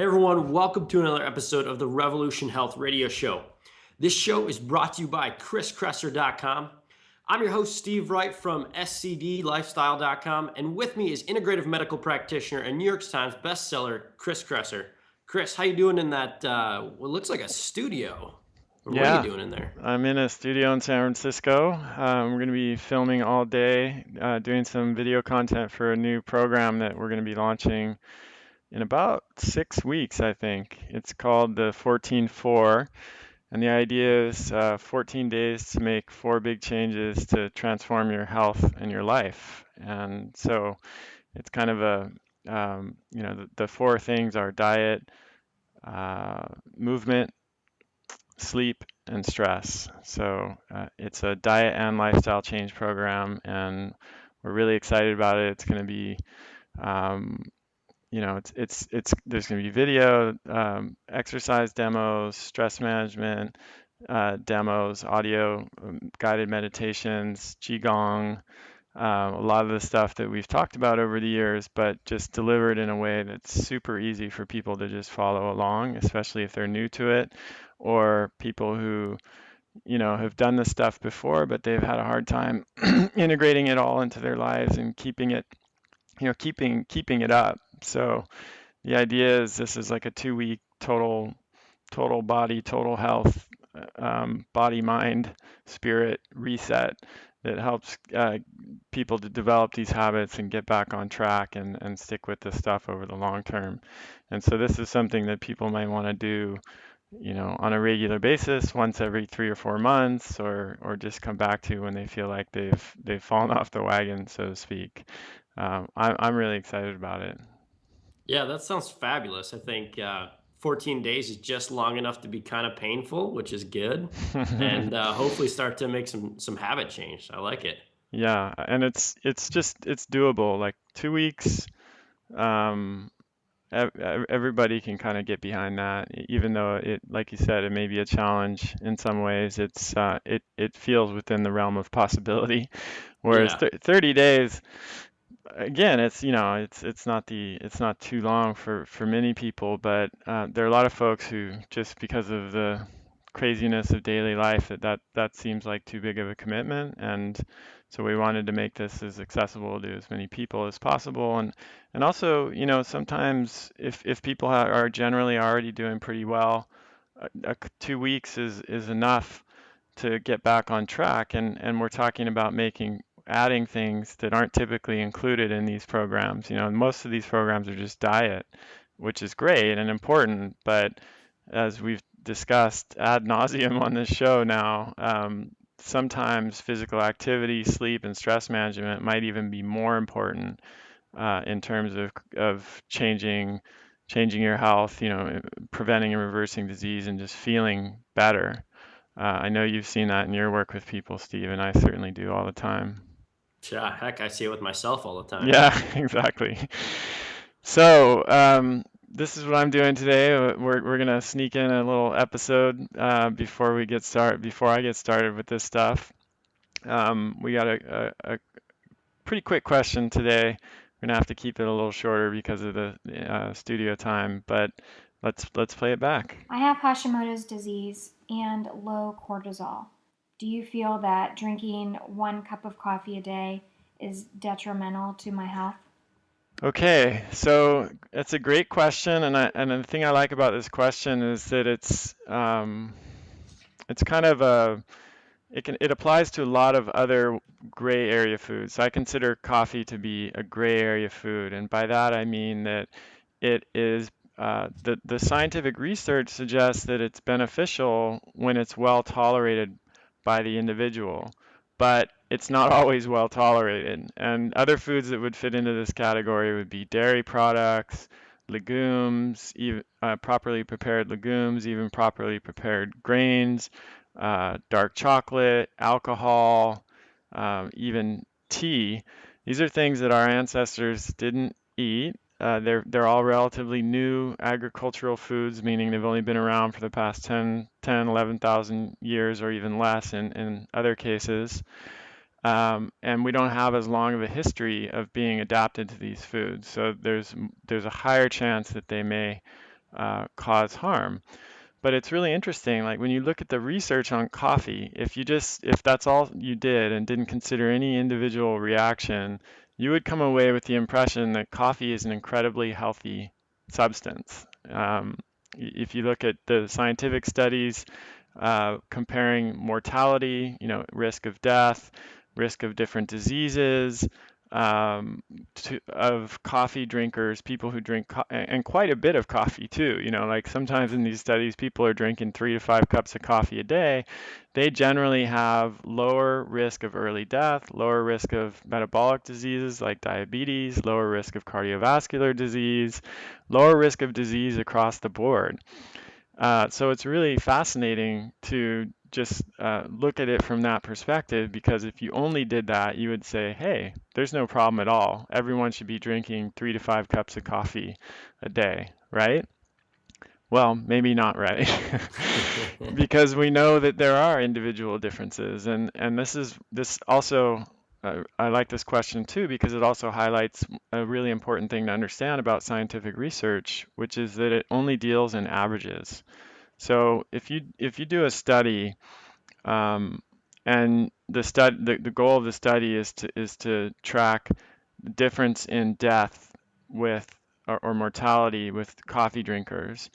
Hey everyone, welcome to another episode of the Revolution Health Radio Show. This show is brought to you by Kresser.com. I'm your host, Steve Wright from scdlifestyle.com, and with me is integrative medical practitioner and New York Times bestseller, Chris Kresser. Chris, how you doing in that, what looks like a studio? Or what are you Yeah, doing in there? I'm in a studio in San Francisco. We're going to be filming all day, doing some video content for a new program that we're going to be launching in about 6 weeks, I think. It's called the 14-4, and the idea is 14 days to make four big changes to transform your health and your life. And so it's kind of the four things are diet, movement, sleep, and stress. So it's a diet and lifestyle change program, and we're really excited about it. It's going to be, um, it's there's going to be video, exercise demos, stress management demos, audio, guided meditations, qigong. A lot of the stuff that we've talked about over the years, but just delivered in a way that's super easy for people to just follow along, especially if they're new to it, or people who, have done this stuff before, but they've had a hard time integrating it all into their lives and keeping it, keeping it up. So the idea is this is like a 2 week total body, total health, body, mind, spirit reset that helps people to develop these habits and get back on track and stick with this stuff over the long term. And so this is something that people might want to do, on a regular basis, once every 3 or 4 months, or just come back to when they feel like they've fallen off the wagon, so to speak. I'm really excited about it. Yeah, that sounds fabulous. I think 14 days is just long enough to be kind of painful, which is good, and hopefully start to make some habit change. I like it. Yeah, and it's doable. Like 2 weeks, um, everybody can kind of get behind that, even though it, like you said, it may be a challenge in some ways. It feels within the realm of possibility. Whereas Yeah. 30 days, again, it's not too long for many people, but there are a lot of folks who, just because of the craziness of daily life, that seems like too big of a commitment. And so we wanted to make this as accessible to as many people as possible. And also, sometimes if people are generally already doing pretty well, 2 weeks is enough to get back on track. And we're talking about adding things that aren't typically included in these programs. Most of these programs are just diet, which is great and important, but as we've discussed ad nauseum on this show now, sometimes physical activity, sleep, and stress management might even be more important in terms of changing your health, preventing and reversing disease, and just feeling better. I know you've seen that in your work with people, Steve, and I certainly do all the time. Yeah, heck, I see it with myself all the time. Yeah, exactly. So, this is what I'm doing today. We're gonna sneak in a little episode before I get started with this stuff. We got a pretty quick question today. We're gonna have to keep it a little shorter because of the studio time, but let's play it back. I have Hashimoto's disease and low cortisol. Do you feel that drinking 1 cup of coffee a day is detrimental to my health? Okay, so it's a great question, and the thing I like about this question is that it's kind of it applies to a lot of other gray area foods. So I consider coffee to be a gray area food, and by that I mean that it is the scientific research suggests that it's beneficial when it's well tolerated by the individual, but it's not always well tolerated. And other foods that would fit into this category would be dairy products, legumes, even properly prepared legumes, even properly prepared grains, dark chocolate, alcohol, even tea. These are things that our ancestors didn't eat. They're all relatively new agricultural foods, meaning they've only been around for the past 11,000 years or even less in other cases. And we don't have as long of a history of being adapted to these foods. So there's a higher chance that they may cause harm. But it's really interesting, like when you look at the research on coffee, if that's all you did and didn't consider any individual reaction, you would come away with the impression that coffee is an incredibly healthy substance. If you look at the scientific studies comparing mortality, risk of death, risk of different diseases, of coffee drinkers, people who drink and quite a bit of coffee too. Like sometimes in these studies, people are drinking 3 to 5 cups of coffee a day. They generally have lower risk of early death, lower risk of metabolic diseases like diabetes, lower risk of cardiovascular disease, lower risk of disease across the board. So it's really fascinating to just look at it from that perspective, because if you only did that, you would say, hey, there's no problem at all. Everyone should be drinking 3 to 5 cups of coffee a day, right? Well, maybe not right, because we know that there are individual differences, and this also I like this question too because it also highlights a really important thing to understand about scientific research, which is that it only deals in averages. So if you do a study, um, and the goal of the study is to track the difference in death with or mortality with coffee drinkers,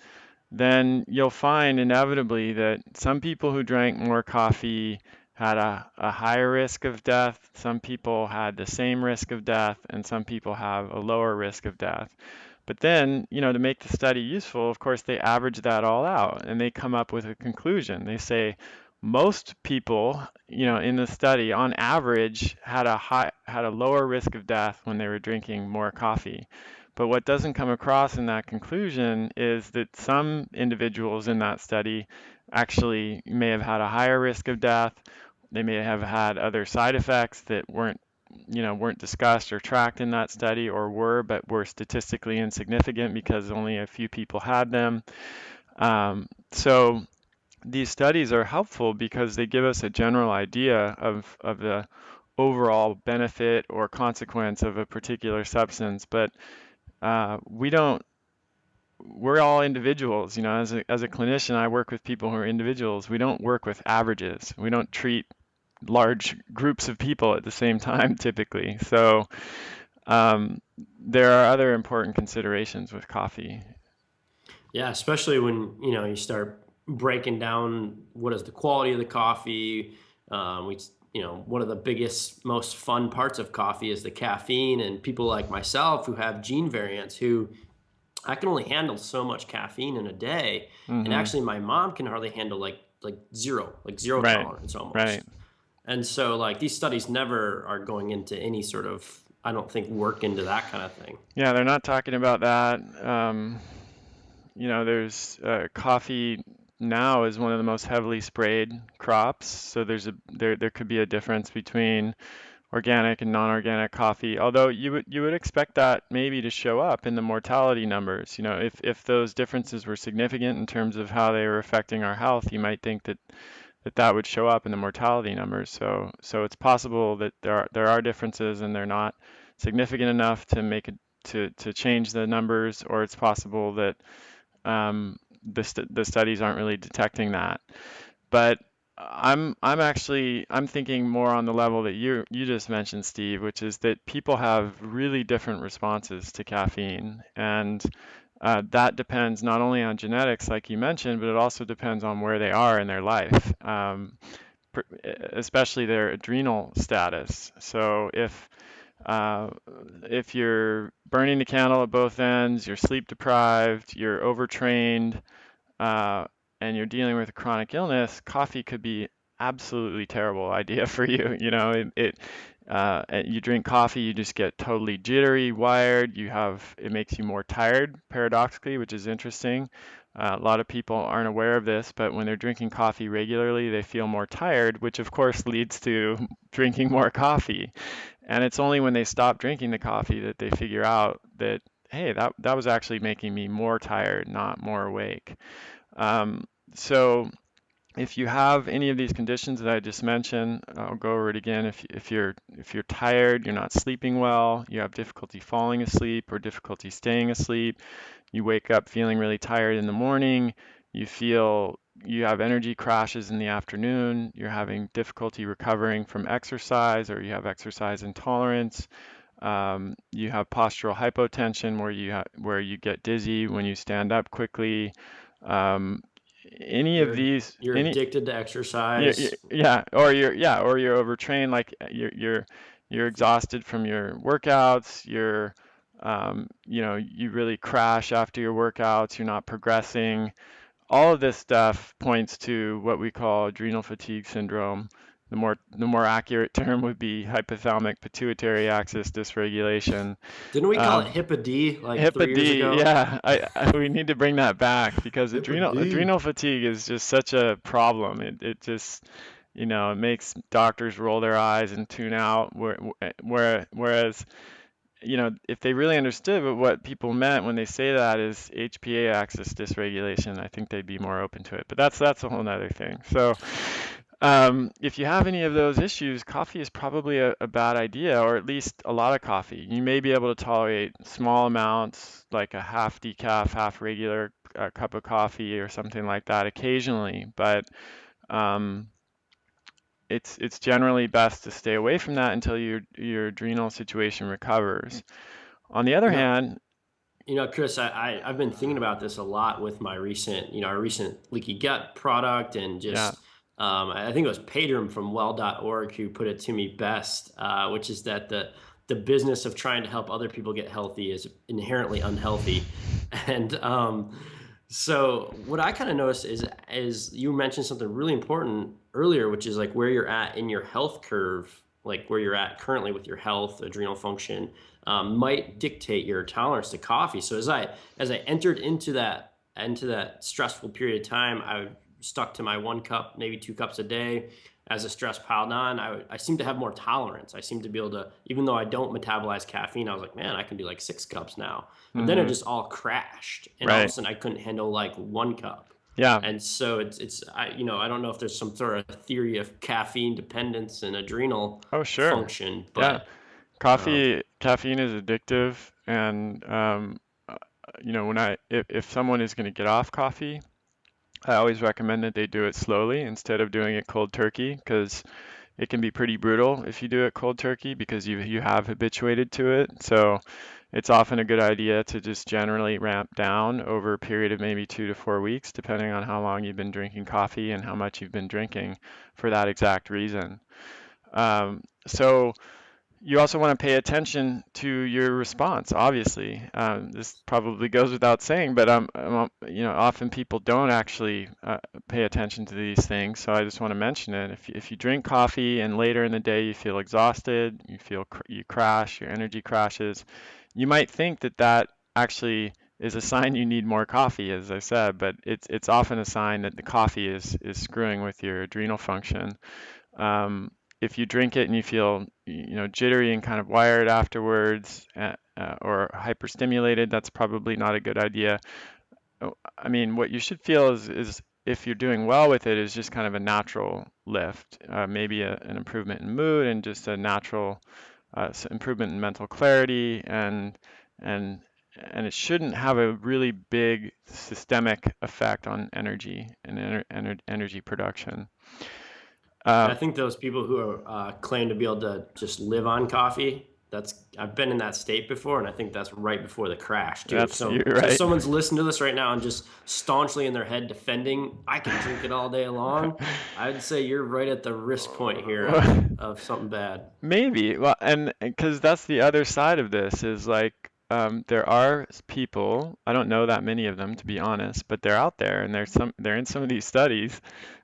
then you'll find inevitably that some people who drank more coffee had a higher risk of death, some people had the same risk of death, and some people have a lower risk of death. But then, to make the study useful, of course, they average that all out and they come up with a conclusion. They say most people, in the study on average had a lower risk of death when they were drinking more coffee. But what doesn't come across in that conclusion is that some individuals in that study actually may have had a higher risk of death. They may have had other side effects that weren't discussed or tracked in that study, or but were statistically insignificant because only a few people had them. So these studies are helpful because they give us a general idea of the overall benefit or consequence of a particular substance, but we don't we're all individuals. As a clinician, I work with people who are individuals. We don't work with averages. We don't treat large groups of people at the same time typically. So there are other important considerations with coffee. Yeah, especially when you start breaking down what is the quality of the coffee. We one of the biggest, most fun parts of coffee is the caffeine, and people like myself who have gene variants who I can only handle so much caffeine in a day, and Hmm. actually my mom can hardly handle like zero Right, tolerance right. almost. And so like these studies never are going into any sort of, I don't think, work into that kind of thing. Yeah, they're not talking about that. There's coffee now is one of the most heavily sprayed crops, so there could be a difference between organic and non-organic coffee. Although you would expect that maybe to show up in the mortality numbers. If those differences were significant in terms of how they were affecting our health, you might think that would show up in the mortality numbers. So it's possible that there are differences and they're not significant enough to make it to change the numbers, or it's possible that the studies aren't really detecting that. But I'm thinking more on the level that you just mentioned, Steve, which is that people have really different responses to caffeine, and that depends not only on genetics, like you mentioned, but it also depends on where they are in their life, especially their adrenal status. So uh, if you're burning the candle at both ends, you're sleep deprived, you're overtrained, uh, and you're dealing with a chronic illness, coffee could be absolutely terrible idea for you. You drink coffee, you just get totally jittery, wired. It makes you more tired, paradoxically, which is interesting. A lot of people aren't aware of this, but when they're drinking coffee regularly, they feel more tired, which of course leads to drinking more coffee. And it's only when they stop drinking the coffee that they figure out that, hey, that was actually making me more tired, not more awake. Um, so if you have any of these conditions that I just mentioned, I'll go over it again. If you're tired, you're not sleeping well, you have difficulty falling asleep or difficulty staying asleep, you wake up feeling really tired in the morning, you feel you have energy crashes in the afternoon, you're having difficulty recovering from exercise, or you have exercise intolerance, you have postural hypotension where you get dizzy when you stand up quickly. Um, any of these, You're addicted to exercise. or you're overtrained, like you're exhausted from your workouts, you really crash after your workouts, you're not progressing. All of this stuff points to what we call adrenal fatigue syndrome. The more accurate term would be hypothalamic pituitary axis dysregulation. Didn't we call it Um, HIPAA D like HIPAA 3 years D, ago? yeah, we need to bring that back because HIPAA D. adrenal fatigue is just such a problem. It just, it makes doctors roll their eyes and tune out. Whereas, if they really understood what people meant when they say that is HPA axis dysregulation, I think they'd be more open to it. But that's a whole nother thing. So, if you have any of those issues, coffee is probably a bad idea, or at least a lot of coffee. You may be able to tolerate small amounts, like a half decaf, half regular cup of coffee or something like that occasionally, but um, it's generally best to stay away from that until your adrenal situation recovers. On the other You know, hand, Chris, I've been thinking about this a lot with my recent, our recent leaky gut product, and yeah, just, I think it was Pedram from well.org who put it to me best, which is that the business of trying to help other people get healthy is inherently unhealthy. And so what I kind of noticed is you mentioned something really important earlier, which is like where you're at in your health curve, like where you're at currently with your health, adrenal function, might dictate your tolerance to coffee. So as I entered into that stressful period of time, I stuck to my 1 cup, maybe 2 cups a day. As the stress piled on, I seem to have more tolerance. I seem to be able to, even though I don't metabolize caffeine, I was like, man, I can do like 6 cups now. But then it hmm just all crashed, and all of a right, sudden I couldn't handle like 1 cup. yeah, And so I don't know if there's some sort of theory of caffeine dependence and adrenal oh sure, function, yeah. but um, Caffeine is addictive, and when if someone is going to get off coffee, I always recommend that they do it slowly instead of doing it cold turkey, because it can be pretty brutal if you do it cold turkey because you have habituated to it. So it's often a good idea to just generally ramp down over a period of maybe 2 to 4 weeks, depending on how long you've been drinking coffee and how much you've been drinking for that exact reason. So you also want to pay attention to your response, obviously. This probably goes without saying, but often people don't actually pay attention to these things, so I just want to mention it. If you drink coffee and later in the day you feel exhausted, you crash, your energy crashes, you might think that that actually is a sign you need more coffee, as I said, but it's often a sign that the coffee is screwing with your adrenal function. If you drink it and you feel, jittery and kind of wired afterwards, or hyperstimulated, that's probably not a good idea. I mean, what you should feel is if you're doing well with it, is just kind of a natural lift, maybe an improvement in mood and just a natural improvement in mental clarity, and and it shouldn't have a really big systemic effect on energy and energy production. yeah, I Um, think those people who are claim to be able to just live on coffee, I've been in that state before, and I think that's right before the crash too. you're So if right. someone's listening to this right now and just staunchly in their head defending, I can drink it all day long, I'd say you're right at the risk point here of something bad. Maybe. Well, and because that's the other side of this is like there are people, I don't know that many of them to be honest, but they're out there and they're in some of these studies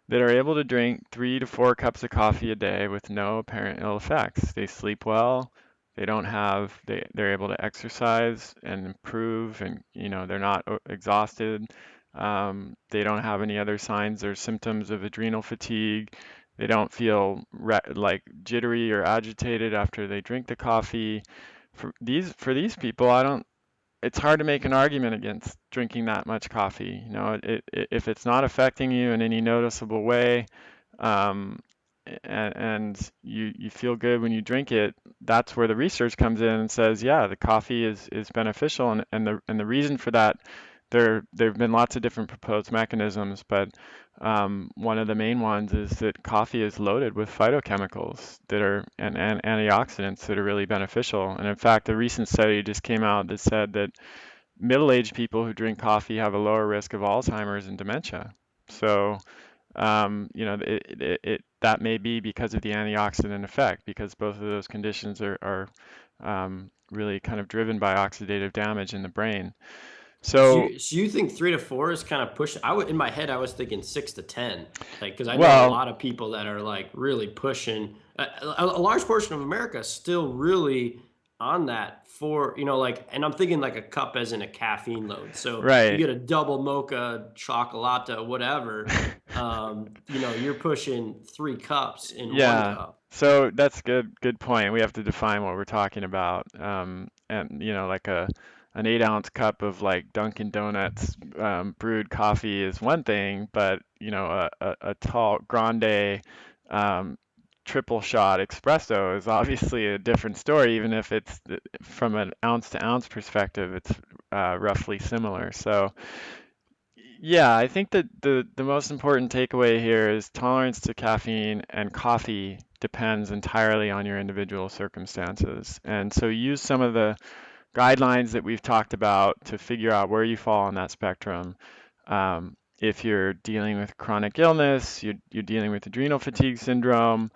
that are able to drink 3 to 4 cups of coffee a day with no apparent ill effects. They sleep well, they're able to exercise and improve, and they're not exhausted. They don't have any other signs or symptoms of adrenal fatigue. They don't feel like jittery or agitated after they drink the coffee. For these people, I don't it's hard to make an argument against drinking that much coffee. If it's not affecting you in any noticeable way, um, and you feel good when you drink it, that's where the research comes in and says, yeah, the coffee is beneficial, and the reason for that, there've been lots of different proposed mechanisms, but one of the main ones is that coffee is loaded with phytochemicals and antioxidants that are really beneficial. And in fact, a recent study just came out that said that middle-aged people who drink coffee have a lower risk of Alzheimer's and dementia. So that may be because of the antioxidant effect, because both of those conditions are really kind of driven by oxidative damage in the brain. So, So you think 3 to 4 is kind of push? In my head, I was thinking 6 to 10, like, because I know a well, lot of people that are like really pushing. A large portion of America is still really on that for, like, and I'm thinking like a cup as in a caffeine load. So you right. get a double mocha, chocolate, whatever. You're pushing 3 cups in one Yeah. cup. So that's good point. We have to define what we're talking about. And like an 8-ounce cup of like Dunkin' Donuts brewed coffee is one thing, but a tall grande um, triple shot espresso is obviously a different story, even if it's from an ounce to ounce perspective, it's roughly similar. So yeah, I think that the most important takeaway here is tolerance to caffeine and coffee depends entirely on your individual circumstances. And so use some of the guidelines that we've talked about to figure out where you fall on that spectrum. If you're dealing with chronic illness, you're dealing with adrenal fatigue syndrome,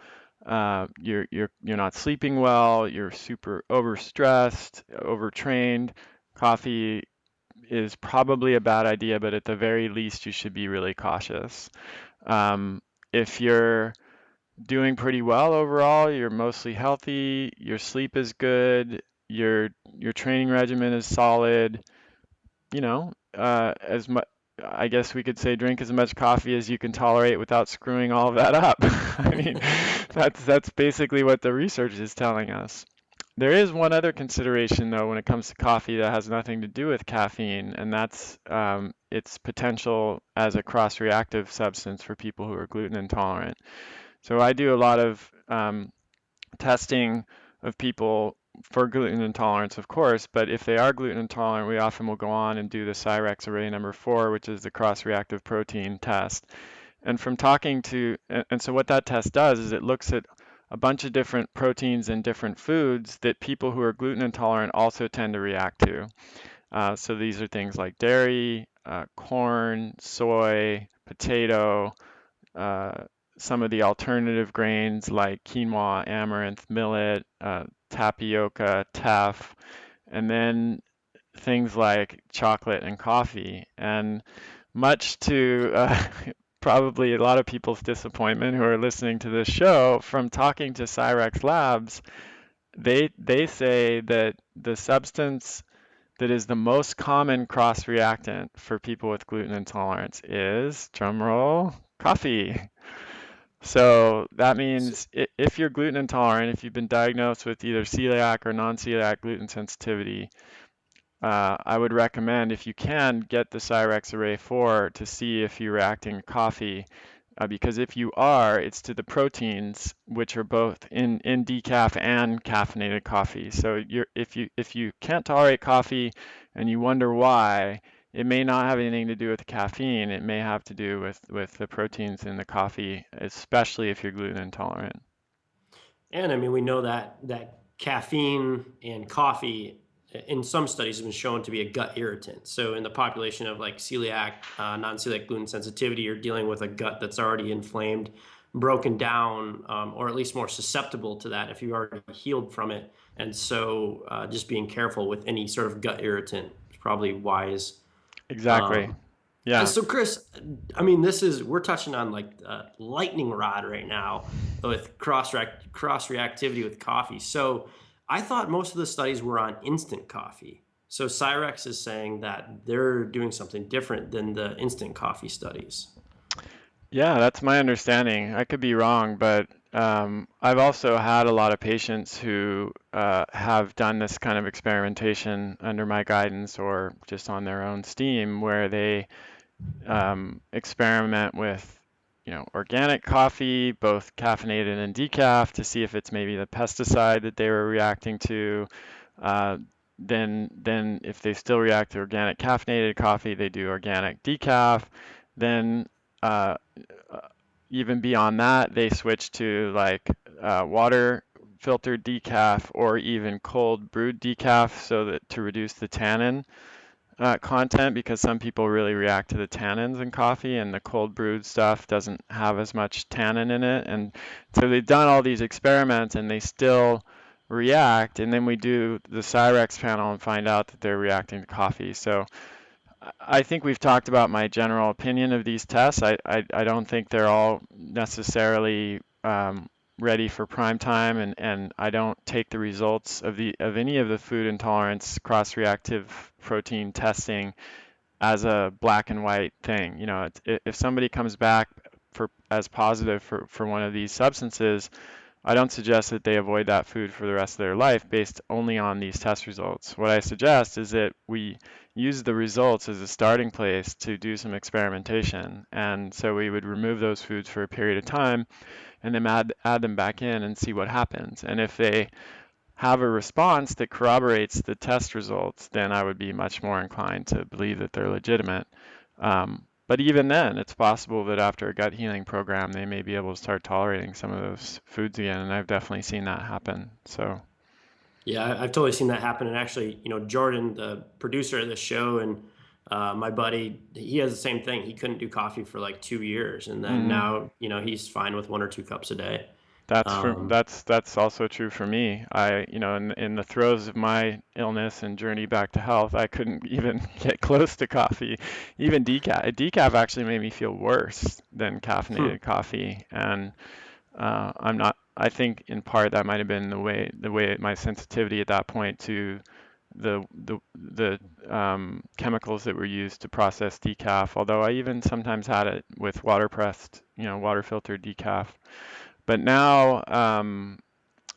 you're not sleeping well, you're super overstressed, overtrained, coffee is probably a bad idea, but at the very least, you should be really cautious. If you're doing pretty well overall, you're mostly healthy, your sleep is good, your training regimen is solid, as much, I guess we could say drink as much coffee as you can tolerate without screwing all of that up. I mean, that's basically what the research is telling us. There is one other consideration, though, when it comes to coffee that has nothing to do with caffeine, and that's its potential as a cross-reactive substance for people who are gluten intolerant. So I do a lot of testing of people for gluten intolerance, of course, but if they are gluten intolerant, we often will go on and do the Cyrex array number 4, which is the cross-reactive protein test. And from talking to, and so what that test does is it looks at a bunch of different proteins in different foods that people who are gluten intolerant also tend to react to. So these are things like dairy, corn, soy, potato, uh, some of the alternative grains like quinoa, amaranth, millet, tapioca, teff, and then things like chocolate and coffee. And much to probably a lot of people's disappointment who are listening to this show, from talking to Cyrex Labs, they say that the substance that is the most common cross-reactant for people with gluten intolerance is, drumroll, coffee. So that means if you're gluten intolerant, if you've been diagnosed with either celiac or non-celiac gluten sensitivity, I would recommend, if you can, get the Cyrex Array 4 to see if you're reacting to coffee, because if you are, it's to the proteins, which are both in decaf and caffeinated coffee. So if you can't tolerate coffee and you wonder why, it may not have anything to do with the caffeine. It may have to do with the proteins in the coffee, especially if you're gluten intolerant. And I mean, we know that caffeine and coffee in some studies have been shown to be a gut irritant. So in the population of like celiac, non-celiac gluten sensitivity, you're dealing with a gut that's already inflamed, broken down, or at least more susceptible to that if you've already healed from it. And so just being careful with any sort of gut irritant is probably wise. Exactly. Um, Yeah. so Chris, I mean, we're touching on like lightning rod right now with cross reactivity with coffee. So I thought most of the studies were on instant coffee. So Cyrex is saying that they're doing something different than the instant coffee studies. Yeah, that's my understanding. I could be wrong, but I've also had a lot of patients who have done this kind of experimentation under my guidance or just on their own steam, where they experiment with, organic coffee, both caffeinated and decaf, to see if it's maybe the pesticide that they were reacting to. Uh, then if they still react to organic caffeinated coffee, they do organic decaf. Then uh, even beyond that, they switch to like water filtered decaf or even cold brewed decaf, so that to reduce the tannin content, because some people really react to the tannins in coffee, and the cold brewed stuff doesn't have as much tannin in it. And so they've done all these experiments and they still react. And then we do the Cyrex panel and find out that they're reacting to coffee. So I think we've talked about my general opinion of these tests. I don't think they're all necessarily ready for prime time, and I don't take the results of any of the food intolerance cross-reactive protein testing as a black and white thing. If somebody comes back as positive for one of these substances, I don't suggest that they avoid that food for the rest of their life based only on these test results. What I suggest is that we use the results as a starting place to do some experimentation. And so we would remove those foods for a period of time and then add them back in and see what happens. And if they have a response that corroborates the test results, then I would be much more inclined to believe that they're legitimate. But even then, it's possible that after a gut healing program, they may be able to start tolerating some of those foods again, and I've definitely seen that happen. So, Yeah, I've totally seen that happen. And actually, Jordan, the producer of the show, and my buddy, he has the same thing. He couldn't do coffee for like 2 years, and then now, he's fine with 1 or 2 cups a day. Um, that's also true for me. In the throes of my illness and journey back to health, I couldn't even get close to coffee. Even decaf actually made me feel worse than hmm. caffeinated coffee, and I'm not. I think in part that might have been the way my sensitivity at that point to the chemicals that were used to process decaf. Although I even sometimes had it with water pressed, water filtered decaf. But now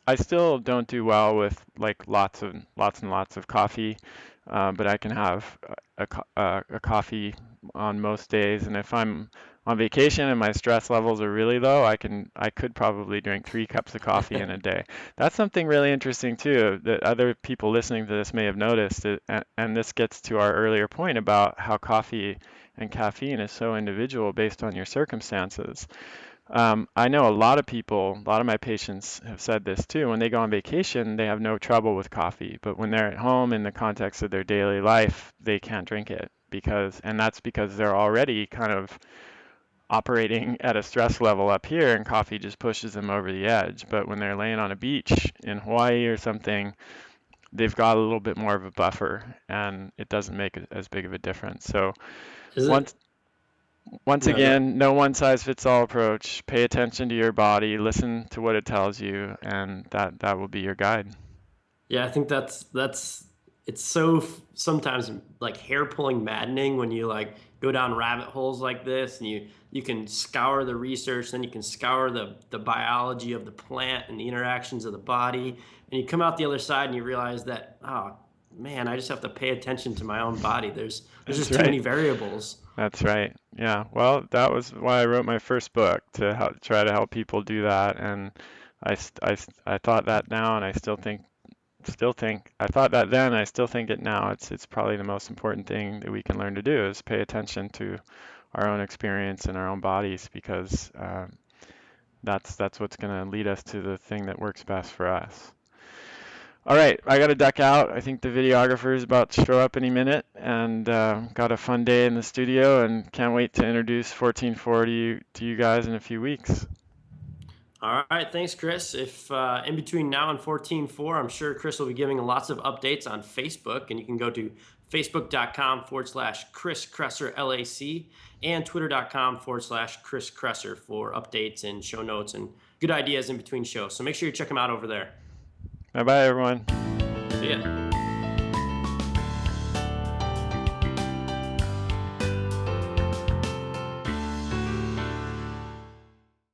I still don't do well with like lots and lots of coffee, but I can have a coffee on most days. And if I'm on vacation and my stress levels are really low, I could probably drink 3 cups of coffee in a day. That's something really interesting too that other people listening to this may have noticed. And this gets to our earlier point about how coffee and caffeine is so individual based on your circumstances. I know a lot of people, a lot of my patients have said this too. When they go on vacation, they have no trouble with coffee, but when they're at home in the context of their daily life, they can't drink it and that's because they're already kind of operating at a stress level up here, and coffee just pushes them over the edge. But when they're laying on a beach in Hawaii or something, they've got a little bit more of a buffer, and it doesn't make as big of a difference. So Is once it? Once No, go. again, no one size fits all approach. Pay attention to your body, listen to what it tells you, and that will be your guide. Yeah, I think that's it's so sometimes like hair pulling maddening when you like go down rabbit holes like this, and you can scour the research, then you can scour the biology of the plant and the interactions of the body, and you come out the other side and you realize that, oh man, I just have to pay attention to my own body. There's That's just too right. many variables. That's right. Yeah. Well, that was why I wrote my first book, to try to help people do that. And I thought that now, and I still think I thought that then, I still think it now. It's probably the most important thing that we can learn to do is pay attention to our own experience and our own bodies, because that's what's going to lead us to the thing that works best for us. All right, I got to duck out. I think the videographer is about to show up any minute, and got a fun day in the studio, and can't wait to introduce 14.4 to you guys in a few weeks. All right, thanks, Chris. If in between now and 14.4, I'm sure Chris will be giving lots of updates on Facebook, and you can go to facebook.com/Chris Kresser L.A.C. and twitter.com/Chris Kresser for updates and show notes and good ideas in between shows. So make sure you check them out over there. Bye bye, everyone. See ya.